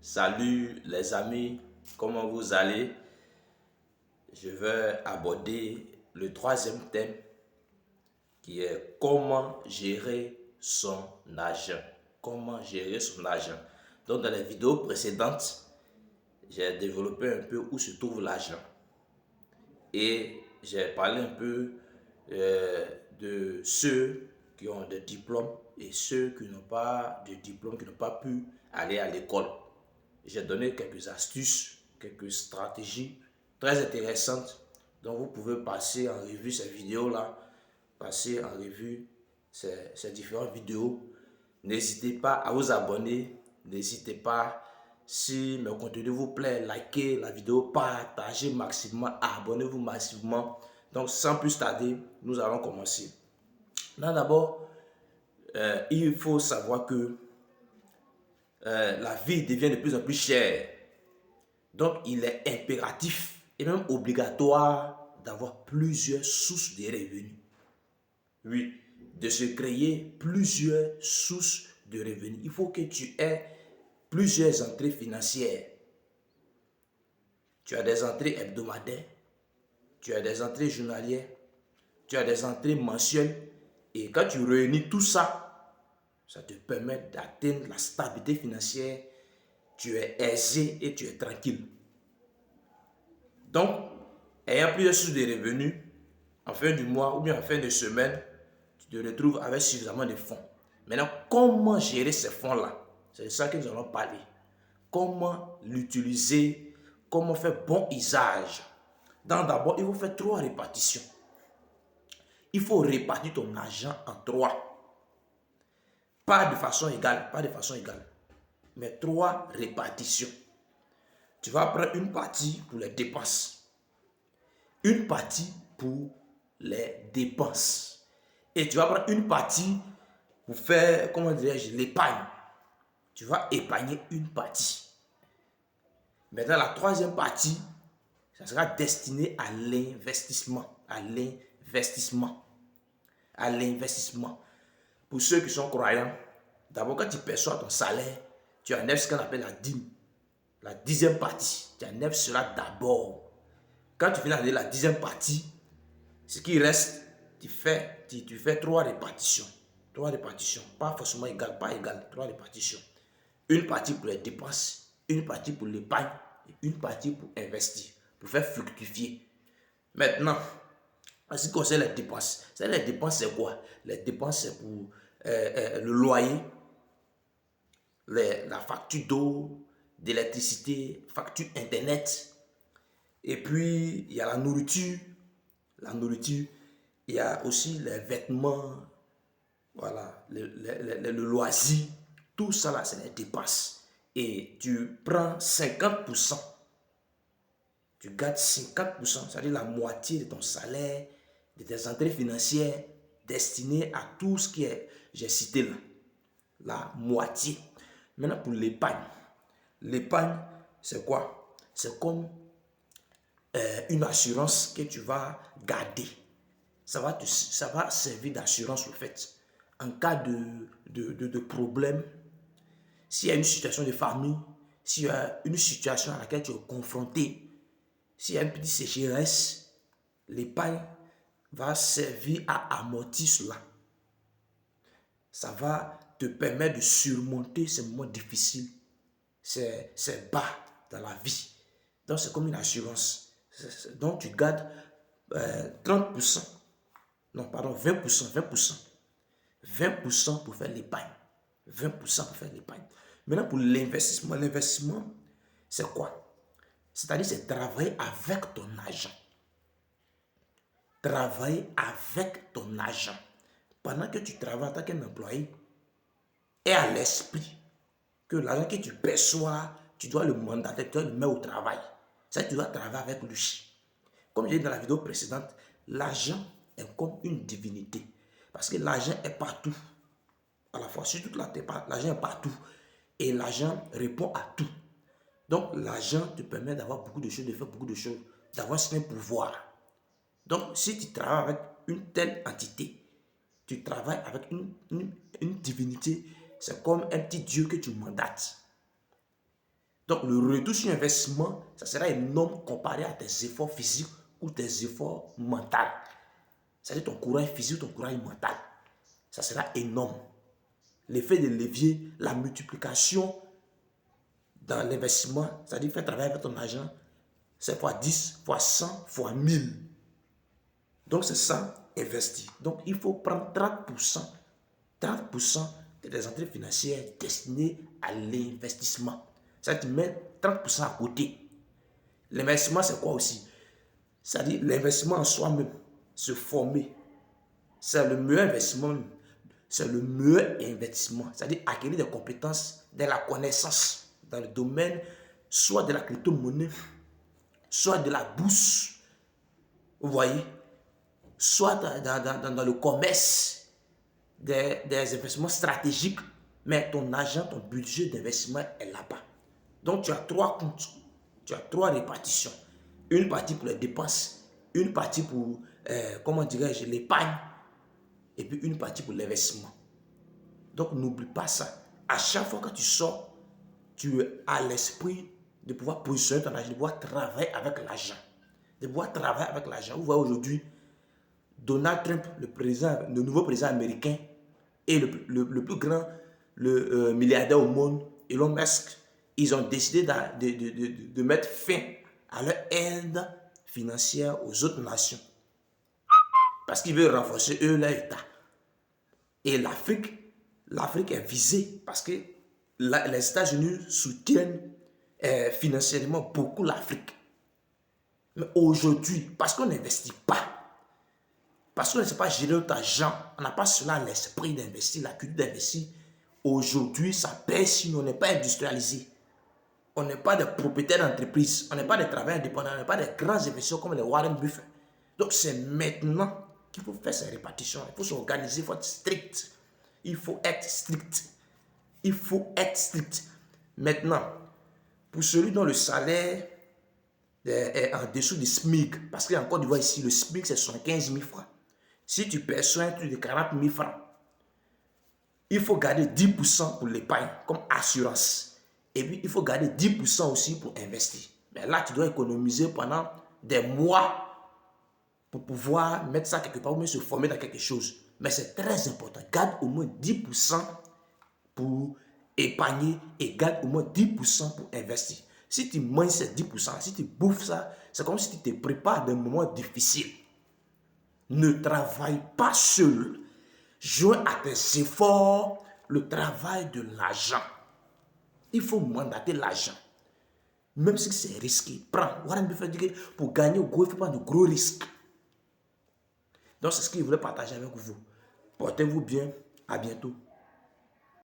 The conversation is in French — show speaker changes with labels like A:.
A: Salut les amis, comment vous allez? Je vais aborder le troisième thème qui est comment gérer son argent. Comment gérer son argent. Donc dans les vidéos précédentes, j'ai développé un peu où se trouve l'argent. Et j'ai parlé un peu de ceux qui ont des diplômes et ceux qui n'ont pas de diplôme, qui n'ont pas pu aller à l'école. J'ai donné quelques astuces, quelques stratégies très intéressantes. Donc vous pouvez passer en revue ces vidéos-là, passer en revue ces différentes vidéos. N'hésitez pas à vous abonner, n'hésitez pas, si mon contenu vous plaît, likez la vidéo, partagez massivement, abonnez-vous massivement. Donc sans plus tarder, nous allons commencer. Là d'abord, il faut savoir que la vie devient de plus en plus chère. Donc, il est impératif et même obligatoire d'avoir plusieurs sources de revenus. Oui, de se créer plusieurs sources de revenus. Il faut que tu aies plusieurs entrées financières. Tu as des entrées hebdomadaires, tu as des entrées journalières, tu as des entrées mensuelles. Et quand tu réunis tout ça, ça te permet d'atteindre la stabilité financière. Tu es aisé et tu es tranquille. Donc, ayant plusieurs sources de revenus, en fin du mois ou bien en fin de semaine, tu te retrouves avec suffisamment de fonds. Maintenant, comment gérer ces fonds-là? C'est de ça que nous allons parler. Comment l'utiliser? Comment faire bon usage? D'abord, il faut faire 3 répartitions. Il faut répartir ton argent en 3. Pas de façon égale, mais 3 répartitions. Tu vas prendre une partie pour les dépenses, une partie pour les dépenses, et tu vas prendre une partie pour faire, comment dirais-je, l'épargne. Tu vas épargner une partie. Maintenant, la troisième partie, ça sera destiné à l'investissement, Pour ceux qui sont croyants, d'abord quand tu perçois ton salaire, tu enlèves ce qu'on appelle la dîme. La 10e partie, tu enlèves cela d'abord. Quand tu finis d'enlever la 10e partie, ce qui reste, tu fais 3 répartitions. 3 répartitions, pas forcément égales, 3 répartitions. Une partie pour les dépenses, une partie pour l'épargne et une partie pour investir, pour faire fructifier. Maintenant, en ce qui concerne les dépenses, c'est quoi? Les dépenses, c'est pour le loyer, la facture d'eau, d'électricité, facture internet. Et puis, il y a la nourriture. Il y a aussi les vêtements, voilà, le loisir. Tout ça là, c'est les dépenses. Et tu prends 50%. Tu gardes 50%, c'est-à-dire la moitié de ton salaire, de tes entrées financières destinées à tout ce qui est, j'ai cité là. La moitié. Maintenant, pour l'épargne. L'épargne, c'est quoi? C'est comme une assurance que tu vas garder. Ça va servir d'assurance au fait. En cas de problème, s'il y a une situation de famille, s'il y a une situation à laquelle tu es confronté, s'il y a une petite sécheresse, l'épargne va servir à amortir cela. Ça va te permettre de surmonter ces moments difficiles, ces bas dans la vie. Donc, c'est comme une assurance. Donc, tu gardes 30%, non, pardon, 20% pour faire l'épargne. 20% pour faire l'épargne. Maintenant, pour l'investissement, c'est quoi? C'est-à-dire, c'est travailler avec ton argent. Travailler avec ton argent. Pendant que tu travailles en tant qu'un employé, et à l'esprit que l'argent que tu perçois, tu dois le mandater, tu dois le mettre au travail. Ça, tu dois travailler avec lui. Comme j'ai dit dans la vidéo précédente, l'argent est comme une divinité. Parce que l'argent est partout. À la fois, sur toute la terre, l'argent est partout. Et l'argent répond à tout. Donc, l'argent te permet d'avoir beaucoup de choses, de faire beaucoup de choses, d'avoir un certain pouvoir. Donc, si tu travailles avec une telle entité, tu travailles avec une divinité, c'est comme un petit Dieu que tu mandates. Donc, le retour sur investissement, ça sera énorme comparé à tes efforts physiques ou tes efforts mentaux. C'est-à-dire ton courage physique, ton courage mental. Ça sera énorme. L'effet de levier, la multiplication dans l'investissement, c'est-à-dire faire travailler avec ton argent, c'est fois 10, fois 100, fois 1000. Donc, c'est ça, investir. Donc, il faut prendre 30%. 30% des entrées financières destinées à l'investissement. Ça, tu mets 30% à côté. L'investissement, c'est quoi aussi? C'est-à-dire l'investissement en soi-même, se former. C'est le meilleur investissement. C'est le meilleur investissement. C'est-à-dire acquérir des compétences, de la connaissance dans le domaine, soit de la crypto-monnaie, soit de la bourse. Vous voyez? Soit dans le commerce, des investissements stratégiques. Mais ton argent, ton budget d'investissement est là-bas. Donc, tu as 3 comptes. Tu as 3 répartitions. Une partie pour les dépenses, une partie pour, comment dirais-je, l'épargne, et puis une partie pour l'investissement. Donc, n'oublie pas ça. À chaque fois que tu sors, tu as l'esprit de pouvoir positionner ton argent, de pouvoir travailler avec l'argent. De pouvoir travailler avec l'argent. Vous voyez aujourd'hui, Donald Trump, le nouveau président américain, et le plus grand milliardaire au monde, Elon Musk, ils ont décidé de mettre fin à leur aide financière aux autres nations. Parce qu'ils veulent renforcer eux leur État. Et l'Afrique est visée parce que les États-Unis soutiennent financièrement beaucoup l'Afrique. Mais aujourd'hui, parce qu'on n'investit pas, parce qu'on ne sait pas gérer notre argent, on n'a pas cela l'esprit d'investir, la culture d'investir. Aujourd'hui, ça pèse si on n'est pas industrialisé. On n'est pas des propriétaires d'entreprise, on n'est pas des travailleurs indépendants, on n'est pas des grands investisseurs comme les Warren Buffett. Donc c'est maintenant qu'il faut faire ces répartitions. Il faut s'organiser, il faut être strict. Il faut être strict. Il faut être strict. Maintenant, pour celui dont le salaire est en dessous du SMIC, parce qu'en Côte d'Ivoire ici, le SMIC c'est 75 000 francs. Si tu perçois un truc de 40 000 francs, il faut garder 10% pour l'épargne comme assurance. Et puis, il faut garder 10% aussi pour investir. Mais là, tu dois économiser pendant des mois pour pouvoir mettre ça quelque part ou même se former dans quelque chose. Mais c'est très important. Garde au moins 10% pour épargner et garde au moins 10% pour investir. Si tu manges ces 10%, si tu bouffes ça, c'est comme si tu te prépares à des moments difficiles. Ne travaille pas seul. Joins à tes efforts le travail de l'argent. Il faut mandater l'argent. Même si c'est risqué, prends. Warren Buffett dit que pour gagner au gros, il faut prendre de gros risques. Donc, c'est ce que je voulais partager avec vous. Portez-vous bien. À bientôt.